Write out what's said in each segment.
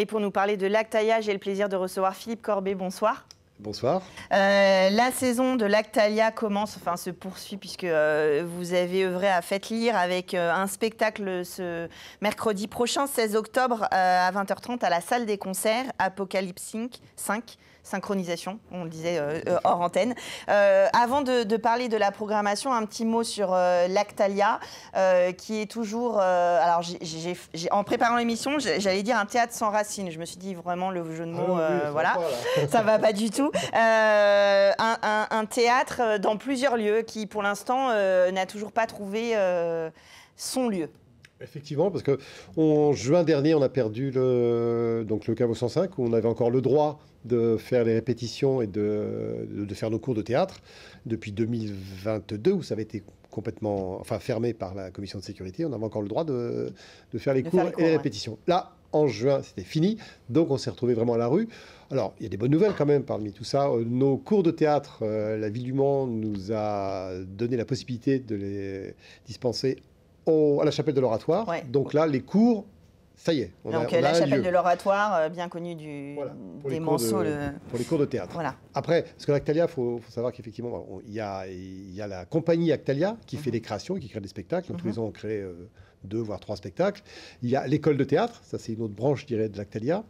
Et pour nous parler de Lactalia, j'ai le plaisir de recevoir Philippe Corbet. Bonsoir. Bonsoir. La saison de Lactalia se poursuit puisque vous avez œuvré à Faites Lire avec un spectacle ce mercredi prochain, 16 octobre à 20h30 à la salle des concerts, Apocalypse 5. Synchronisation, on le disait hors antenne. Avant de parler de la programmation, un petit mot sur Lactalia, qui est toujours... alors, en préparant l'émission, j'allais dire un théâtre sans racines. Je me suis dit vraiment le jeu de mots, voilà, ça va pas du tout. Un théâtre dans plusieurs lieux qui, pour l'instant, n'a toujours pas trouvé son lieu. Effectivement, parce qu'en juin dernier, on a perdu le Caveau 105, où on avait encore le droit de faire les répétitions et de faire nos cours de théâtre. Depuis 2022, où ça avait été complètement fermé par la commission de sécurité, on avait encore le droit de faire les cours et les répétitions. Là, en juin, c'était fini, donc on s'est retrouvé vraiment à la rue. Alors, il y a des bonnes nouvelles quand même parmi tout ça. Nos cours de théâtre, la ville du Mans nous a donné la possibilité de les dispenser à la chapelle de l'Oratoire. Ouais. Donc là, les cours, ça y est. Donc la chapelle de l'Oratoire, bien connue des Manceaux. Pour les cours de théâtre. Voilà. Après, parce que l'Actalia, il faut savoir qu'effectivement, il y a la compagnie Actalia qui fait des créations, qui crée des spectacles. Tous les ans, on crée 2 voire 3 spectacles. Il y a l'école de théâtre, ça c'est une autre branche, je dirais, de l'Actalia.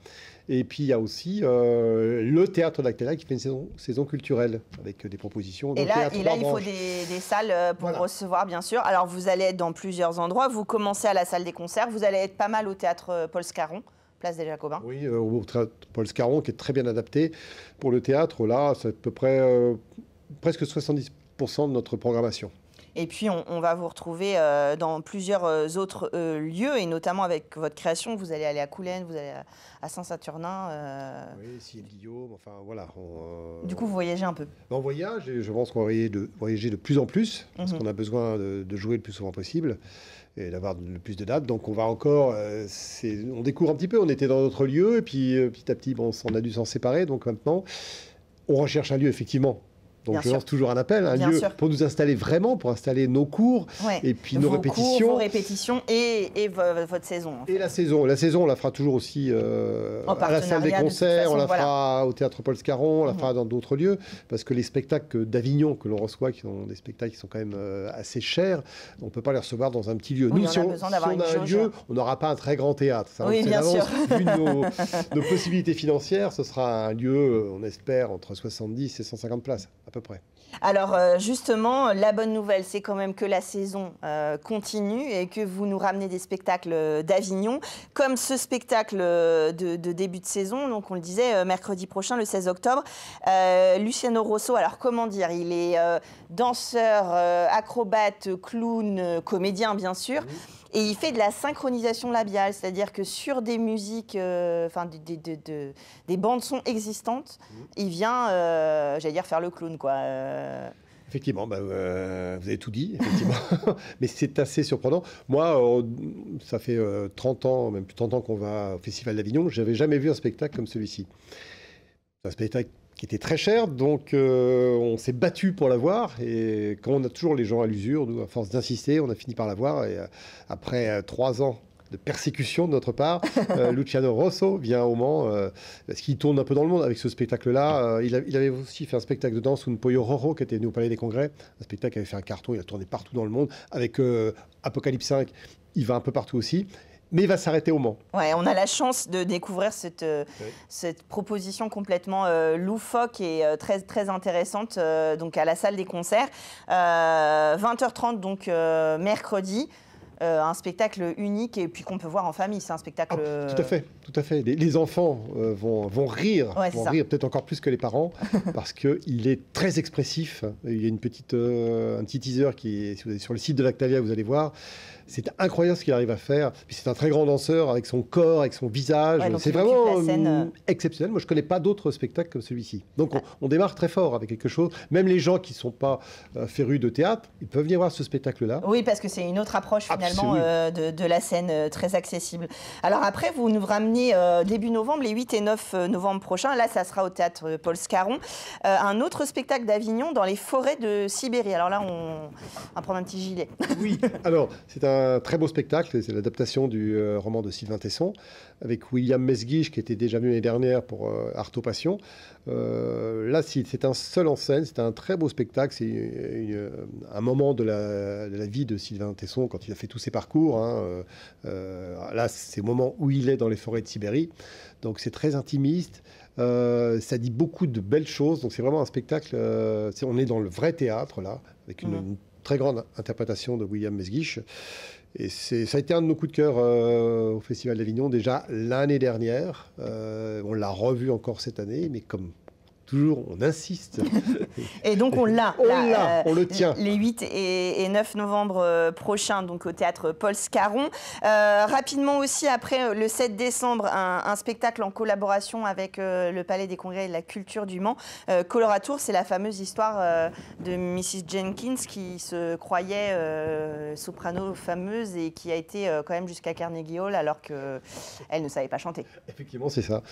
Et puis il y a aussi le théâtre d'Actalia qui fait une saison culturelle avec des propositions. Et là il faut des salles pour recevoir, bien sûr. Alors vous allez être dans plusieurs endroits. Vous commencez à la salle des concerts. Vous allez être pas mal au théâtre Paul Scarron, place des Jacobins. Oui, au théâtre Paul Scarron, qui est très bien adapté pour le théâtre. Là, c'est à peu près presque 70% de notre programmation. Et puis, on va vous retrouver dans plusieurs autres lieux, et notamment avec votre création. Vous allez aller à Coulennes, vous allez à Saint-Saturnin. Oui, Ciel-Guillaume, enfin voilà. Du coup, vous voyagez un peu. On voyage, et je pense qu'on va voyager de plus en plus, parce qu'on a besoin de jouer le plus souvent possible et d'avoir le plus de dates. Donc on va encore... on découvre un petit peu, on était dans notre lieu, et puis petit à petit, on a dû s'en séparer. Donc maintenant, on recherche un lieu, effectivement. Donc je lance toujours un appel, un lieu pour nous installer vraiment, pour installer nos cours, et puis nos répétitions. Vos répétitions et votre saison. En fait. Et la saison, on la fera toujours aussi à la salle des concerts, on la fera au théâtre Paul Scarron, on la fera dans d'autres lieux, parce que les spectacles d'Avignon que l'on reçoit, qui sont des spectacles qui sont quand même assez chers, on ne peut pas les recevoir dans un petit lieu. Oui, nous, si on a un lieu, on n'aura pas un très grand théâtre. Ça, oui, bien sûr. Vu nos possibilités financières, ce sera un lieu, on espère, entre 70 et 150 places. À peu près. Alors justement, la bonne nouvelle, c'est quand même que la saison continue et que vous nous ramenez des spectacles d'Avignon, comme ce spectacle de début de saison, donc on le disait, mercredi prochain, le 16 octobre. Luciano Rosso, alors comment dire, il est danseur, acrobate, clown, comédien bien sûr. Et il fait de la synchronisation labiale, c'est-à-dire que sur des musiques, des bandes-sons existantes, il vient, j'allais dire, faire le clown, quoi. Effectivement, vous avez tout dit, effectivement. Mais c'est assez surprenant. Moi, ça fait 30 ans, même plus de 30 ans qu'on va au Festival d'Avignon. Je n'avais jamais vu un spectacle comme celui-ci. C'est un spectacle qui était très cher, donc on s'est battu pour l'avoir. Et quand on a toujours les gens à l'usure, nous, à force d'insister, on a fini par l'avoir. Et après 3 ans de persécution de notre part, Luciano Rosso vient au Mans, parce qu'il tourne un peu dans le monde avec ce spectacle-là. Il avait aussi fait un spectacle de danse, Un Pollo Roro, qui était venu au Palais des Congrès. Un spectacle qui avait fait un carton, il a tourné partout dans le monde. Avec Apocalypse 5, il va un peu partout aussi. Mais il va s'arrêter au Mans. Ouais, on a la chance de découvrir cette proposition complètement loufoque et très, très intéressante donc à la salle des concerts. 20h30, donc mercredi. Un spectacle unique et puis qu'on peut voir en famille. C'est un spectacle... Tout à fait, tout à fait. Les enfants vont rire, rire peut-être encore plus que les parents, parce qu'il est très expressif. Il y a un petit teaser qui est, si vous allez sur le site de l'Actalia, vous allez voir. C'est incroyable ce qu'il arrive à faire. Puis c'est un très grand danseur avec son corps, avec son visage. Ouais, c'est vraiment exceptionnel. Moi, je ne connais pas d'autres spectacles comme celui-ci. Donc, on démarre très fort avec quelque chose. Même les gens qui ne sont pas férus de théâtre, ils peuvent venir voir ce spectacle-là. Oui, parce que c'est une autre approche finalement de la scène très accessible. Alors après, vous nous ramenez est début novembre, les 8 et 9 novembre prochains. Là, ça sera au théâtre Paul Scarron. Un autre spectacle d'Avignon dans les forêts de Sibérie. Alors là, on va prendre un petit gilet. Oui, alors c'est un très beau spectacle. C'est l'adaptation du roman de Sylvain Tesson avec William Mesguich qui était déjà venu l'année dernière pour Artaud Passion. Là, c'est un seul en scène. C'est un très beau spectacle. C'est un moment de la vie de Sylvain Tesson quand il a fait tous ses parcours. Hein. Là, c'est au moment où il est dans les forêts de Sibérie. Donc c'est très intimiste. Ça dit beaucoup de belles choses. Donc c'est vraiment un spectacle. On est dans le vrai théâtre là, avec une très grande interprétation de William Mesguich. Et ça a été un de nos coups de cœur au Festival d'Avignon déjà l'année dernière. On l'a revu encore cette année, mais comme toujours, on insiste. Et donc on l'a. On le tient. Les 8 et 9 novembre prochains, donc au théâtre Paul Scarron. Rapidement aussi, après le 7 décembre, un spectacle en collaboration avec le Palais des Congrès et de la Culture du Mans. Coloratour, c'est la fameuse histoire de Mrs. Jenkins qui se croyait soprano fameuse et qui a été quand même jusqu'à Carnegie Hall alors qu'elle ne savait pas chanter. Effectivement, c'est ça.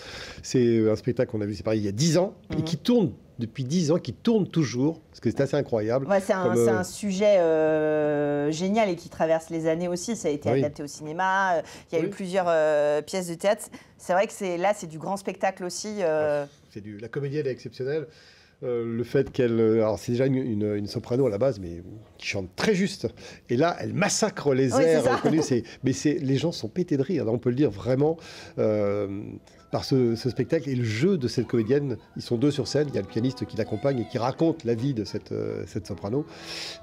C'est un spectacle qu'on a vu, c'est pareil, il y a 10 ans. Et qui tourne depuis 10 ans, qui tourne toujours, parce que c'est assez incroyable. Ouais, c'est un sujet génial et qui traverse les années aussi. Ça a été adapté au cinéma. Il y a eu plusieurs pièces de théâtre. C'est vrai que c'est du grand spectacle aussi. C'est la comédienne est exceptionnelle. Le fait qu'elle... Alors, c'est déjà une soprano à la base, mais qui chante très juste. Et là, elle massacre les airs connus. Mais les gens sont pétés de rire. On peut le dire vraiment... par ce spectacle et le jeu de cette comédienne. Ils sont deux sur scène, il y a le pianiste qui l'accompagne et qui raconte la vie de cette soprano.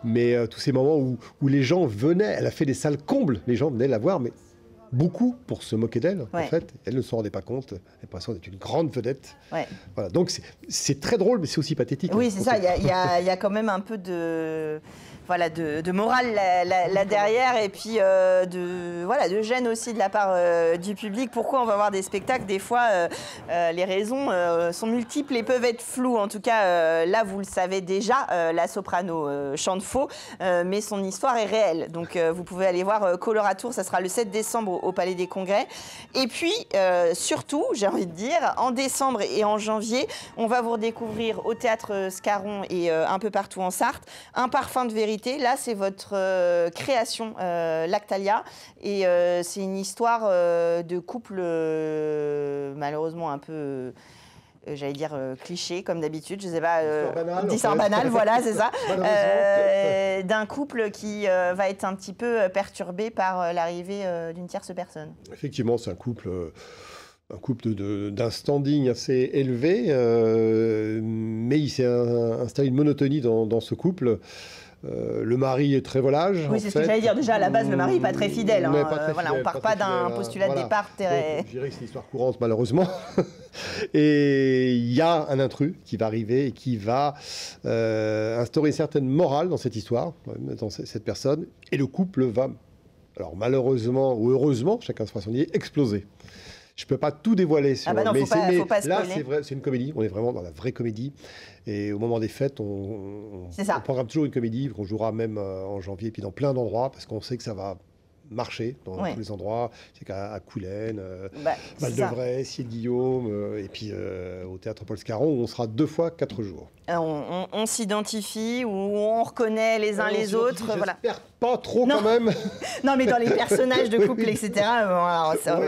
Mais tous ces moments où les gens venaient, elle a fait des salles combles, les gens venaient la voir, mais beaucoup pour se moquer d'elle, en fait. Elle ne s'en rendait pas compte. Elle a l'impression d'être une grande vedette. Voilà. Donc c'est très drôle, mais c'est aussi pathétique. Oui, c'est ça. Il y a quand même un peu de morale là derrière et puis de gêne aussi de la part du public. Pourquoi on va voir des spectacles? Des fois, les raisons sont multiples et peuvent être floues. En tout cas, là, vous le savez déjà, la soprano chante faux, mais son histoire est réelle. Donc, vous pouvez aller voir Coloratour. Ça sera le 7 décembre au Palais des Congrès. Et puis, surtout, j'ai envie de dire, en décembre et en janvier, on va vous redécouvrir au Théâtre Scarron et un peu partout en Sarthe, Un parfum de vérité. Là, c'est votre création, Lactalia. Et c'est une histoire de couple, malheureusement, un peu... j'allais dire cliché, comme d'habitude, je sais pas, d'histoire banale, voilà, c'est ça, d'un couple qui va être un petit peu perturbé par l'arrivée d'une tierce personne. Effectivement, c'est un couple d'un standing assez élevé, mais il s'est installé une monotonie dans ce couple. Le mari est très volage. Oui, c'est ce que j'allais dire. Déjà, à la base, le mari n'est pas très fidèle. On ne part pas d'un postulat de départ. Je dirais que c'est une histoire courante, malheureusement. Et il y a un intrus qui va arriver et qui va instaurer une certaine morale dans cette histoire, dans cette personne. Et le couple va, alors malheureusement ou heureusement, chacun se fera son idée, exploser. Je ne peux pas tout dévoiler sur... mais faut pas là, c'est une comédie. On est vraiment dans la vraie comédie. Et au moment des fêtes, on programme toujours une comédie qu'on jouera même en janvier, et puis dans plein d'endroits, parce qu'on sait que ça va marcher dans tous les endroits. C'est qu'à Coulennes, Val-de-Vray, Ciel-Guillaume, et puis au Théâtre Paul Scarron, où on sera 2 fois 4 jours. On s'identifie, où on reconnaît les uns les autres. J'espère pas trop quand même. Non, mais dans les personnages de couple, etc.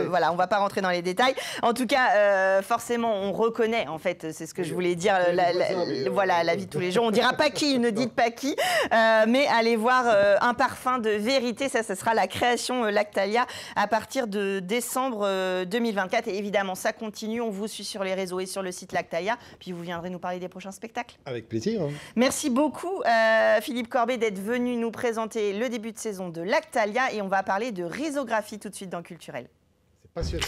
Voilà, on va pas rentrer dans les détails. En tout cas, forcément, on reconnaît, en fait, c'est ce que je voulais dire, la vie de tous les jours. On dira pas qui, ne dites pas qui, mais allez voir Un parfum de vérité. Ça sera la création Lactalia à partir de décembre 2024. Et évidemment, ça continue. On vous suit sur les réseaux et sur le site Lactalia. Puis vous viendrez nous parler des prochains spectacles. Avec plaisir. Merci beaucoup, Philippe Corbet, d'être venu nous présenter le début de saison de Lactalia. Et on va parler de risographie tout de suite dans Culturel. C'est passionnant.